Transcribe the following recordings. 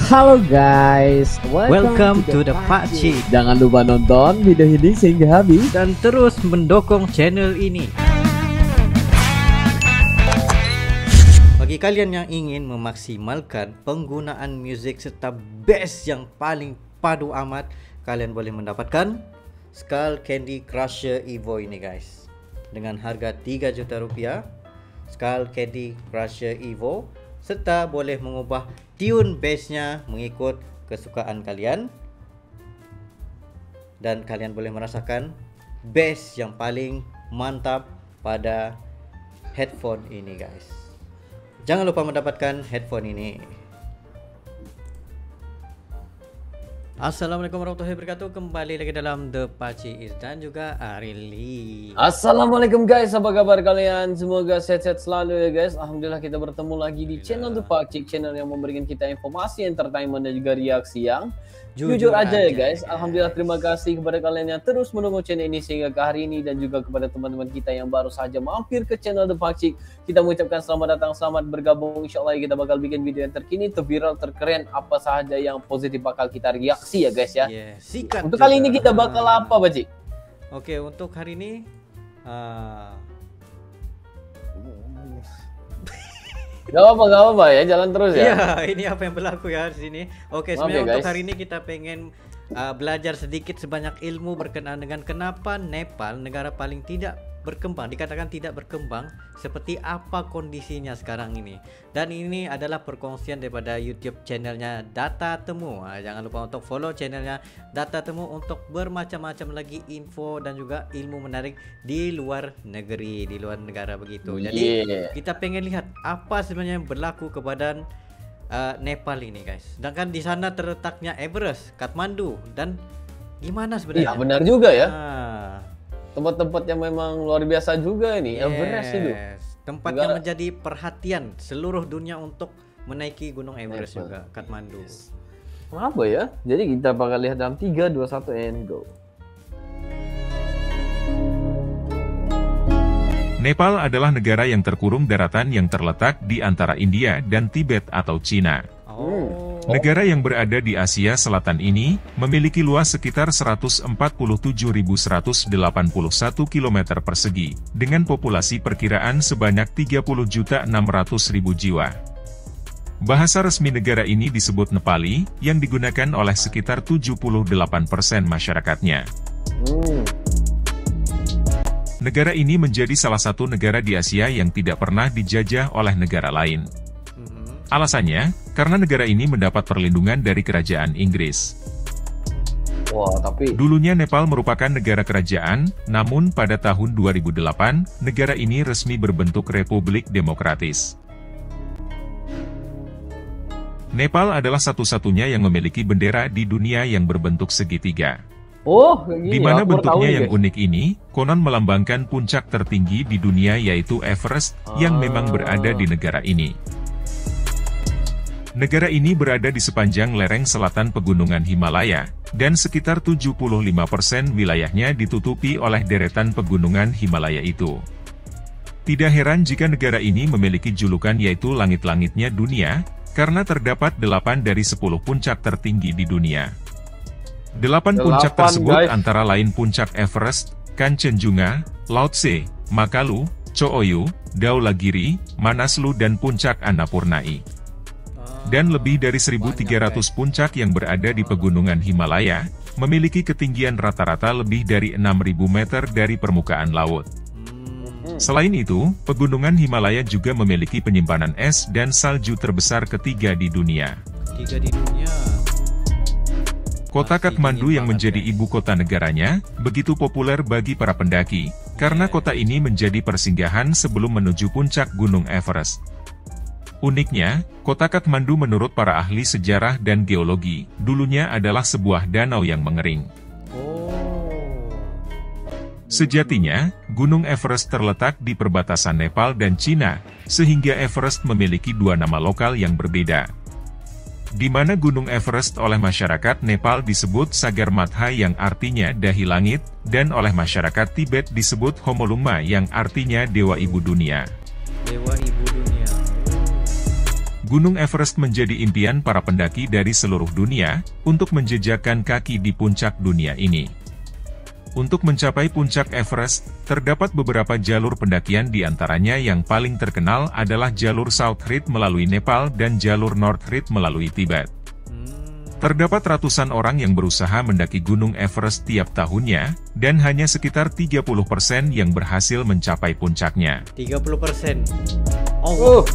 Halo guys, Welcome to the Pakcik. Jangan lupa nonton video ini sehingga habis Dan terus mendukung channel ini. Bagi kalian yang ingin memaksimalkan penggunaan musik serta bass yang paling padu amat, kalian boleh mendapatkan Skull Candy Crusher Evo ini guys. Dengan harga 3 juta rupiah, Skull Candy Crusher Evo, serta boleh mengubah tune bassnya mengikut kesukaan kalian. Dan kalian boleh merasakan bass yang paling mantap pada headphone ini guys. Jangan lupa mendapatkan headphone ini. Assalamualaikum warahmatullahi wabarakatuh. Kembali lagi dalam The Pakcik dan juga Arili. Assalamualaikum guys, apa kabar kalian? Semoga sehat-sehat selalu ya guys. Alhamdulillah kita bertemu lagi di channel The Pakcik, channel yang memberikan kita informasi, entertainment dan juga reaksi yang jujur aja ya guys. Alhamdulillah, terima kasih kepada kalian yang terus mendukung channel ini sehingga ke hari ini, dan juga kepada teman-teman kita yang baru saja mampir ke channel The Pakcik. Kita mengucapkan selamat datang, selamat bergabung. Insyaallah kita bakal bikin video yang terkini, terviral, terkeren, apa saja yang positif bakal kita reaksi ya guys ya. Sikat untuk juga. kali ini kita bakal apa Pakcik? Oke, untuk hari ini Gak apa-apa ya, jalan terus ya. Iya, ini apa yang berlaku ya di sini. Oke, sebenarnya untuk hari ini kita pengen belajar sedikit sebanyak ilmu berkenaan dengan kenapa Nepal, negara paling tidak berkembang, dikatakan tidak berkembang, seperti apa kondisinya sekarang ini. Dan ini adalah perkongsian daripada YouTube channelnya Data Temu. Jangan lupa untuk follow channelnya Data Temu untuk bermacam-macam lagi info dan juga ilmu menarik di luar negeri, di luar negara begitu. Jadi kita pengen lihat apa sebenarnya yang berlaku kepada Nepal ini guys. Sedangkan di sana terletaknya Everest, Kathmandu, dan gimana sebenarnya? Iya benar juga ya. Tempat-tempat yang memang luar biasa juga ini, Everest itu. Tempat yang menjadi perhatian seluruh dunia untuk menaiki Gunung Everest juga, Kathmandu. Apa ya? Jadi kita bakal lihat dalam 3, 2, 1 and go. Nepal adalah negara yang terkurung daratan yang terletak di antara India dan Tibet atau Cina. Negara yang berada di Asia Selatan ini memiliki luas sekitar 147.181 km persegi, dengan populasi perkiraan sebanyak 30.600.000 jiwa. Bahasa resmi negara ini disebut Nepali, yang digunakan oleh sekitar 78% masyarakatnya. Negara ini menjadi salah satu negara di Asia yang tidak pernah dijajah oleh negara lain. Alasannya, karena negara ini mendapat perlindungan dari kerajaan Inggris. Dulunya Nepal merupakan negara kerajaan, namun pada tahun 2008, negara ini resmi berbentuk Republik Demokratis. Nepal adalah satu-satunya yang memiliki bendera di dunia yang berbentuk segitiga. Di mana bentuknya yang unik ini, konon melambangkan puncak tertinggi di dunia yaitu Everest, yang memang berada di negara ini. Negara ini berada di sepanjang lereng selatan pegunungan Himalaya, dan sekitar 75% wilayahnya ditutupi oleh deretan pegunungan Himalaya itu. Tidak heran jika negara ini memiliki julukan yaitu langit-langitnya dunia, karena terdapat 8 dari 10 puncak tertinggi di dunia. 8 puncak tersebut antara lain puncak Everest, Kanchenjunga, Lhotse, Makalu, Cho-Oyu, Dhaulagiri, Manaslu dan puncak Annapurnai. Dan lebih dari 1.300 puncak yang berada di pegunungan Himalaya, memiliki ketinggian rata-rata lebih dari 6.000 meter dari permukaan laut. Selain itu, pegunungan Himalaya juga memiliki penyimpanan es dan salju terbesar ketiga di dunia. Kota Kathmandu yang menjadi ibu kota negaranya, begitu populer bagi para pendaki, karena kota ini menjadi persinggahan sebelum menuju puncak Gunung Everest. Uniknya, kota Kathmandu menurut para ahli sejarah dan geologi, dulunya adalah sebuah danau yang mengering. Sejatinya, Gunung Everest terletak di perbatasan Nepal dan Cina, sehingga Everest memiliki 2 nama lokal yang berbeda. Di mana Gunung Everest oleh masyarakat Nepal disebut Sagarmatha yang artinya dahi langit, dan oleh masyarakat Tibet disebut Homolungma yang artinya Dewa Ibu Dunia. Gunung Everest menjadi impian para pendaki dari seluruh dunia, untuk menjejakkan kaki di puncak dunia ini. Untuk mencapai puncak Everest, terdapat beberapa jalur pendakian di antaranya yang paling terkenal adalah jalur South Ridge melalui Nepal dan jalur North Ridge melalui Tibet. Terdapat ratusan orang yang berusaha mendaki Gunung Everest tiap tahunnya, dan hanya sekitar 30% yang berhasil mencapai puncaknya. 30%. Oh,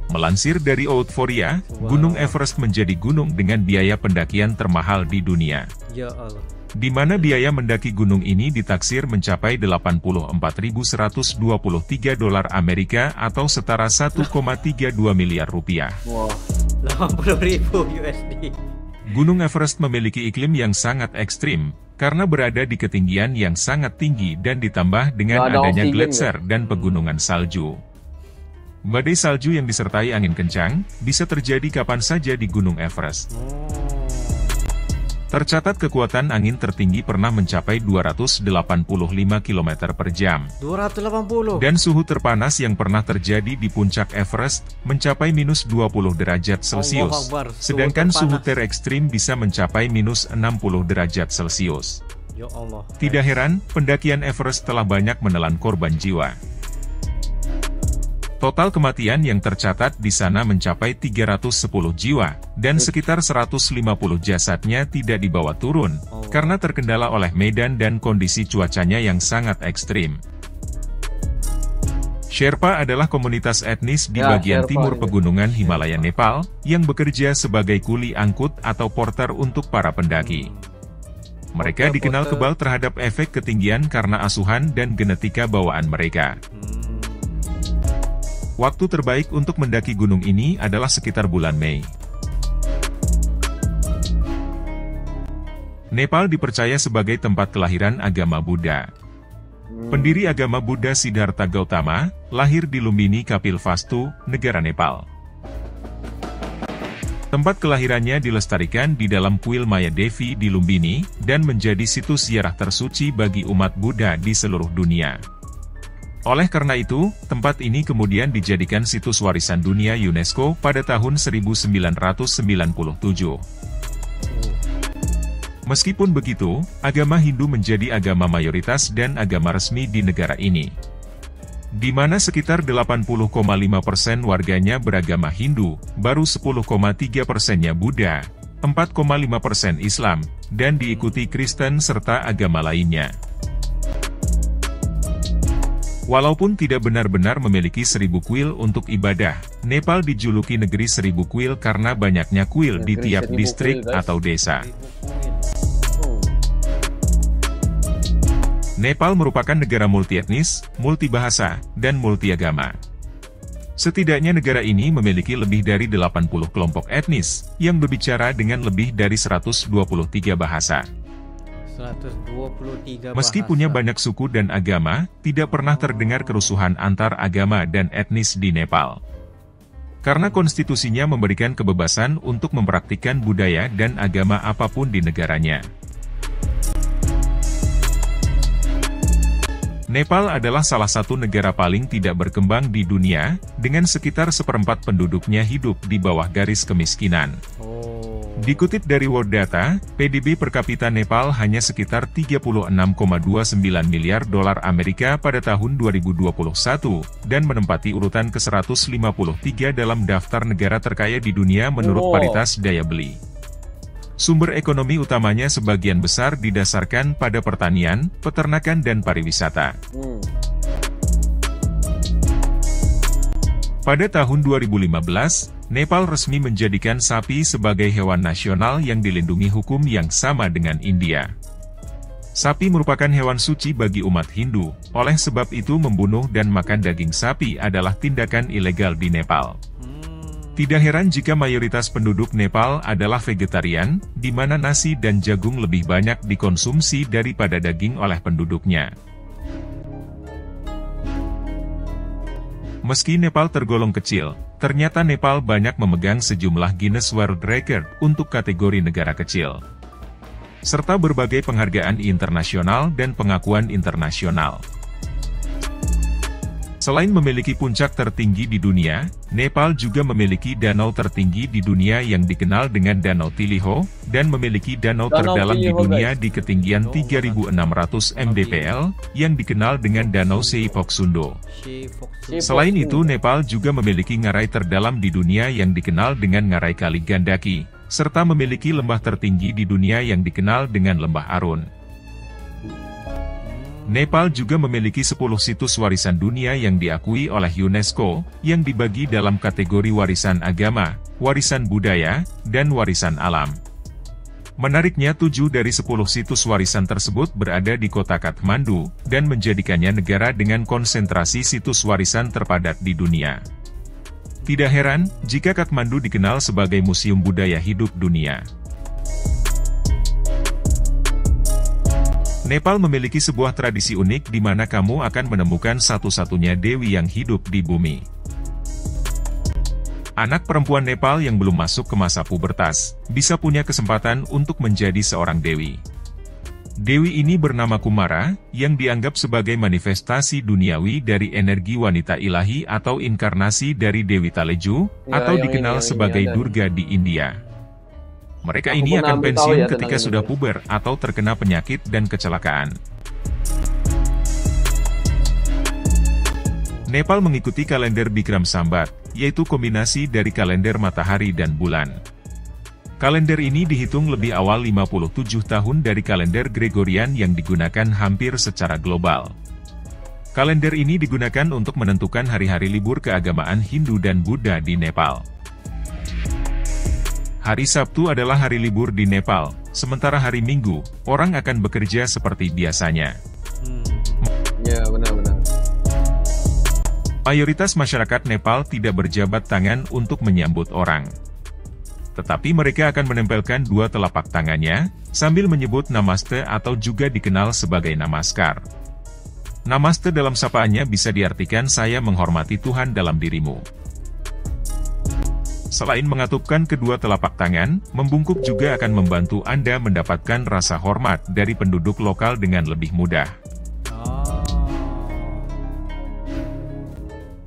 Melansir dari Outforia, Gunung Everest menjadi gunung dengan biaya pendakian termahal di dunia. Ya Allah. Di mana biaya mendaki gunung ini ditaksir mencapai 84.123 dolar Amerika atau setara 1,32 miliar rupiah. Wow. 80.000 USD. Gunung Everest memiliki iklim yang sangat ekstrim, karena berada di ketinggian yang sangat tinggi dan ditambah dengan adanya gletser dan pegunungan salju. Badai salju yang disertai angin kencang, bisa terjadi kapan saja di Gunung Everest. Tercatat kekuatan angin tertinggi pernah mencapai 285 km per jam. 280. Dan suhu terpanas yang pernah terjadi di puncak Everest, mencapai minus 20 derajat Celcius. Sedangkan suhu terekstrim bisa mencapai minus 60 derajat Celcius. Ya Allah. Tidak heran, pendakian Everest telah banyak menelan korban jiwa. Total kematian yang tercatat di sana mencapai 310 jiwa, dan sekitar 150 jasadnya tidak dibawa turun, karena terkendala oleh medan dan kondisi cuacanya yang sangat ekstrim. Sherpa adalah komunitas etnis di bagian timur pegunungan Himalaya Nepal, yang bekerja sebagai kuli angkut atau porter untuk para pendaki. Mereka dikenal kebal terhadap efek ketinggian karena asuhan dan genetika bawaan mereka. Waktu terbaik untuk mendaki gunung ini adalah sekitar bulan Mei. Nepal dipercaya sebagai tempat kelahiran agama Buddha. Pendiri agama Buddha Siddhartha Gautama, lahir di Lumbini Kapilvastu, negara Nepal. Tempat kelahirannya dilestarikan di dalam kuil Maya Devi di Lumbini, dan menjadi situs ziarah tersuci bagi umat Buddha di seluruh dunia. Oleh karena itu, tempat ini kemudian dijadikan situs warisan dunia UNESCO pada tahun 1997. Meskipun begitu, agama Hindu menjadi agama mayoritas dan agama resmi di negara ini. Di mana sekitar 80,5% warganya beragama Hindu, baru 10,3%-nya Buddha, 4,5% Islam, dan diikuti Kristen serta agama lainnya. Walaupun tidak benar-benar memiliki 1000 kuil untuk ibadah, Nepal dijuluki negeri 1000 kuil karena banyaknya kuil di tiap distrik atau desa. Nepal merupakan negara multietnis, multibahasa, dan multiagama. Setidaknya negara ini memiliki lebih dari 80 kelompok etnis, yang berbicara dengan lebih dari 123 bahasa. 123 Meski punya banyak suku dan agama, tidak pernah terdengar kerusuhan antar agama dan etnis di Nepal. Karena konstitusinya memberikan kebebasan untuk mempraktikkan budaya dan agama apapun di negaranya. Nepal adalah salah satu negara paling tidak berkembang di dunia, dengan sekitar seperempat penduduknya hidup di bawah garis kemiskinan. Dikutip dari World Data, PDB per kapita Nepal hanya sekitar 36,29 miliar dolar Amerika pada tahun 2021, dan menempati urutan ke-153 dalam daftar negara terkaya di dunia menurut paritas daya beli. Sumber ekonomi utamanya sebagian besar didasarkan pada pertanian, peternakan dan pariwisata. Pada tahun 2015, Nepal resmi menjadikan sapi sebagai hewan nasional yang dilindungi hukum yang sama dengan India. Sapi merupakan hewan suci bagi umat Hindu, oleh sebab itu membunuh dan makan daging sapi adalah tindakan ilegal di Nepal. Tidak heran jika mayoritas penduduk Nepal adalah vegetarian, di mana nasi dan jagung lebih banyak dikonsumsi daripada daging oleh penduduknya. Meski Nepal tergolong kecil, ternyata Nepal banyak memegang sejumlah Guinness World Record untuk kategori negara kecil, serta berbagai penghargaan internasional dan pengakuan internasional. Selain memiliki puncak tertinggi di dunia, Nepal juga memiliki danau tertinggi di dunia yang dikenal dengan Danau Tiliho, dan memiliki danau terdalam di dunia di ketinggian 3.600 mdpl, yang dikenal dengan Danau Seipoksundo. Selain itu, Nepal juga memiliki ngarai terdalam di dunia yang dikenal dengan Ngarai Kali Gandaki, serta memiliki lembah tertinggi di dunia yang dikenal dengan Lembah Arun. Nepal juga memiliki 10 situs warisan dunia yang diakui oleh UNESCO, yang dibagi dalam kategori warisan agama, warisan budaya, dan warisan alam. Menariknya 7 dari 10 situs warisan tersebut berada di kota Kathmandu, dan menjadikannya negara dengan konsentrasi situs warisan terpadat di dunia. Tidak heran, jika Kathmandu dikenal sebagai Museum Budaya Hidup Dunia. Nepal memiliki sebuah tradisi unik di mana kamu akan menemukan satu-satunya dewi yang hidup di bumi. Anak perempuan Nepal yang belum masuk ke masa pubertas, bisa punya kesempatan untuk menjadi seorang dewi. Dewi ini bernama Kumara, yang dianggap sebagai manifestasi duniawi dari energi wanita ilahi atau inkarnasi dari Dewi Taleju, atau dikenal sebagai Durga di India. Mereka ini akan pensiun ketika sudah puber atau terkena penyakit dan kecelakaan. Nepal mengikuti kalender Bikram Sambat, yaitu kombinasi dari kalender matahari dan bulan. Kalender ini dihitung lebih awal 57 tahun dari kalender Gregorian yang digunakan hampir secara global. Kalender ini digunakan untuk menentukan hari-hari libur keagamaan Hindu dan Buddha di Nepal. Hari Sabtu adalah hari libur di Nepal, sementara hari Minggu, orang akan bekerja seperti biasanya. Ya, benar-benar. Mayoritas masyarakat Nepal tidak berjabat tangan untuk menyambut orang. Tetapi mereka akan menempelkan dua telapak tangannya, sambil menyebut Namaste atau juga dikenal sebagai Namaskar. Namaste dalam sapaannya bisa diartikan saya menghormati Tuhan dalam dirimu. Selain mengatupkan kedua telapak tangan, membungkuk juga akan membantu Anda mendapatkan rasa hormat dari penduduk lokal dengan lebih mudah.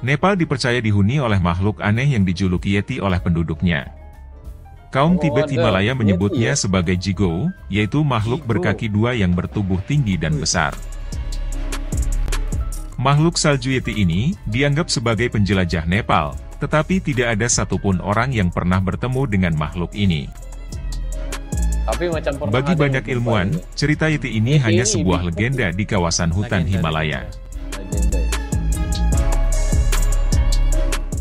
Nepal dipercaya dihuni oleh makhluk aneh yang dijuluki Yeti oleh penduduknya. Kaum Tibet Himalaya menyebutnya sebagai Jigou, yaitu makhluk berkaki dua yang bertubuh tinggi dan besar. Makhluk salju Yeti ini dianggap sebagai penjelajah Nepal, tetapi tidak ada satupun orang yang pernah bertemu dengan makhluk ini. Bagi banyak ilmuwan, cerita Yeti ini hanya sebuah legenda di kawasan hutan Himalaya.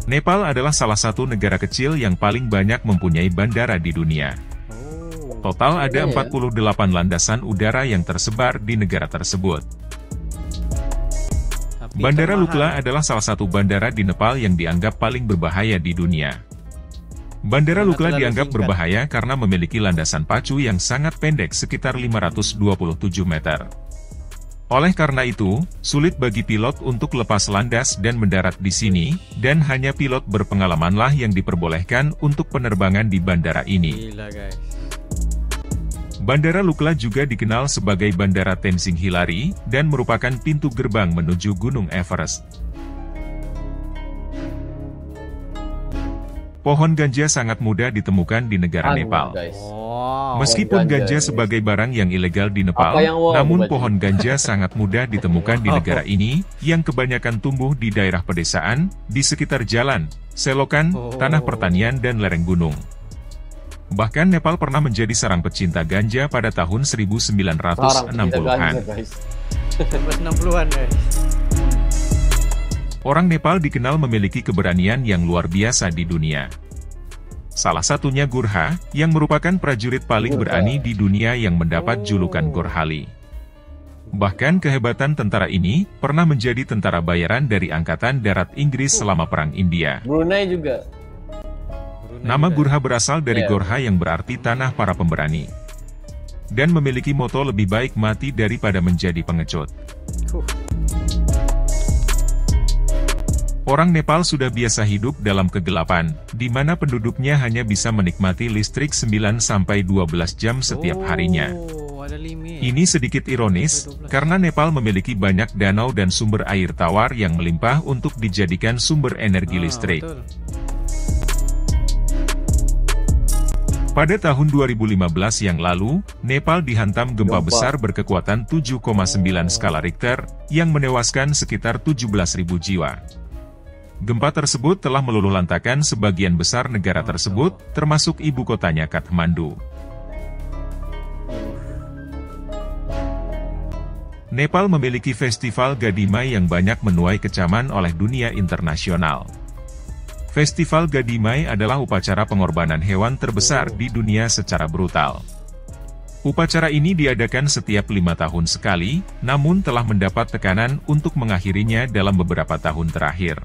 Nepal adalah salah satu negara kecil yang paling banyak mempunyai bandara di dunia. Total ada 48 landasan udara yang tersebar di negara tersebut. Bandara Lukla adalah salah satu bandara di Nepal yang dianggap paling berbahaya di dunia. Bandara Lukla dianggap berbahaya karena memiliki landasan pacu yang sangat pendek sekitar 527 meter. Oleh karena itu, sulit bagi pilot untuk lepas landas dan mendarat di sini, dan hanya pilot berpengalamanlah yang diperbolehkan untuk penerbangan di bandara ini. Gila, guys. Bandara Lukla juga dikenal sebagai Bandara Tenzing Hillary, dan merupakan pintu gerbang menuju Gunung Everest. Pohon ganja sangat mudah ditemukan di negara Nepal. Meskipun ganja sebagai barang yang ilegal di Nepal, namun pohon ganja sangat mudah ditemukan di negara ini, yang kebanyakan tumbuh di daerah pedesaan, di sekitar jalan, selokan, tanah pertanian dan lereng gunung. Bahkan Nepal pernah menjadi sarang pecinta ganja pada tahun 1960-an. Orang Nepal dikenal memiliki keberanian yang luar biasa di dunia. Salah satunya Gurkha, yang merupakan prajurit paling berani di dunia yang mendapat julukan Gorkhali. Bahkan kehebatan tentara ini pernah menjadi tentara bayaran dari Angkatan Darat Inggris selama Perang India. Brunei juga. Nama Gurkha berasal dari Gorkha yang berarti tanah para pemberani. Dan memiliki moto lebih baik mati daripada menjadi pengecut. Orang Nepal sudah biasa hidup dalam kegelapan, di mana penduduknya hanya bisa menikmati listrik 9-12 jam setiap harinya. ada limit. Ini sedikit ironis, 12. karena Nepal memiliki banyak danau dan sumber air tawar yang melimpah untuk dijadikan sumber energi listrik. Betul. Pada tahun 2015 yang lalu, Nepal dihantam gempa besar berkekuatan 7,9 skala Richter, yang menewaskan sekitar 17.000 jiwa. Gempa tersebut telah meluluhlantakkan sebagian besar negara tersebut, termasuk ibu kotanya Kathmandu. Nepal memiliki festival Gadimai yang banyak menuai kecaman oleh dunia internasional. Festival Gadimai adalah upacara pengorbanan hewan terbesar di dunia secara brutal. Upacara ini diadakan setiap 5 tahun sekali, namun telah mendapat tekanan untuk mengakhirinya dalam beberapa tahun terakhir.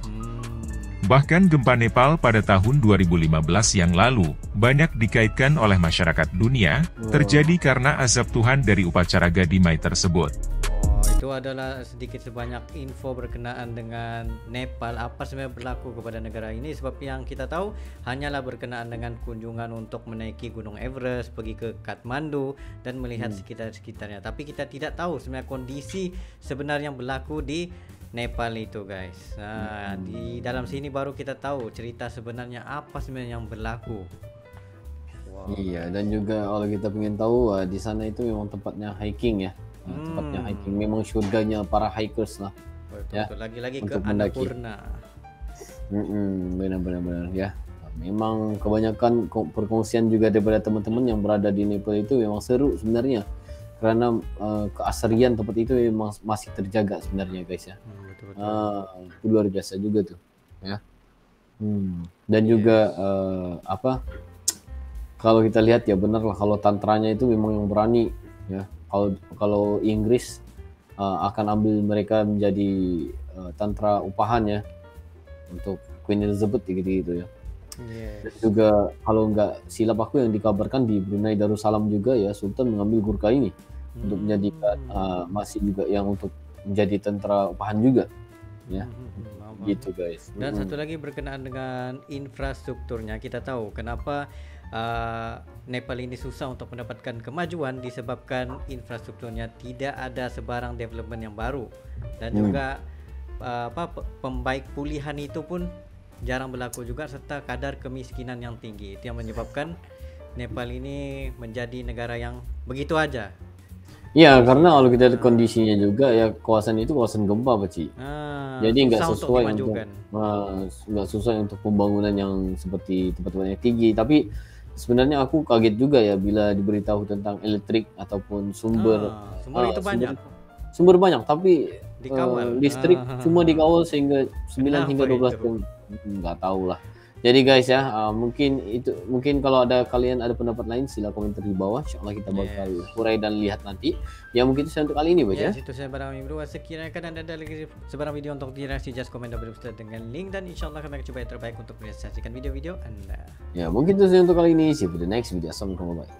Bahkan gempa Nepal pada tahun 2015 yang lalu, banyak dikaitkan oleh masyarakat dunia, terjadi karena azab Tuhan dari upacara Gadimai tersebut. Itu adalah sedikit sebanyak info berkenaan dengan Nepal, apa sebenarnya berlaku kepada negara ini. Sebab yang kita tahu hanyalah berkenaan dengan kunjungan untuk menaiki Gunung Everest, pergi ke Kathmandu dan melihat sekitar-sekitarnya. Tapi kita tidak tahu sebenarnya kondisi sebenarnya yang berlaku di Nepal itu, guys. Nah, di dalam sini baru kita tahu cerita sebenarnya apa sebenarnya yang berlaku. Wow. Iya, dan juga kalau kita pengen tahu di sana itu memang tempatnya hiking ya. Tempatnya hiking, memang surganya para hikers lah. Betul, ya, lagi-lagi ke untuk mendaki. Annapurna. Benar-benar ya. Memang kebanyakan perkongsian juga daripada teman-teman yang berada di Nepal itu memang seru sebenarnya. Karena keasrian tempat itu memang masih terjaga sebenarnya, guys ya. Itu luar biasa juga tuh ya. Dan juga kalau kita lihat ya benar lah, kalau tantranya itu memang yang berani ya. Kalau Inggris akan ambil mereka menjadi tantra upahan ya untuk Queen Elizabeth gitu ya. Dan juga kalau nggak silap aku yang dikabarkan di Brunei Darussalam juga ya, Sultan mengambil Gurkha ini untuk menjadikan masih juga yang untuk menjadi tantra upahan juga ya. Gitu, guys. Dan satu lagi berkenaan dengan infrastrukturnya, kita tahu kenapa Nepal ini susah untuk mendapatkan kemajuan disebabkan infrastrukturnya tidak ada sebarang development yang baru, dan juga pembaik pulihan itu pun jarang berlaku juga, serta kadar kemiskinan yang tinggi. Itu yang menyebabkan Nepal ini menjadi negara yang begitu aja. Iya, karena kalau kita lihat kondisinya juga ya, kawasan itu kawasan gempa, Pak Ci. Jadi nggak sesuai untuk pembangunan yang seperti tempat-tempat yang tinggi. Tapi sebenarnya aku kaget juga ya bila diberitahu tentang elektrik ataupun sumber itu banyak. Sumber banyak, tapi dikawal. Listrik cuma dikawal sehingga 9 hingga 12 jam. Nggak tahu lah. Jadi guys ya, mungkin kalau kalian ada pendapat lain sila komentar di bawah. Insyaallah kita bakal urai dan lihat nanti. Ya mungkin itu untuk kali ini, Bos ya. Itu saya barang bro. Sekiranya kan ada lagi sebarang video untuk direaksi, just komen double dengan link, dan insyaallah kami akan coba yang terbaik untuk merealisasikan video-video Anda. Ya, mungkin itu saja untuk kali ini. See you for the next video. Assalamualaikum warahmatullahi wabarakatuh.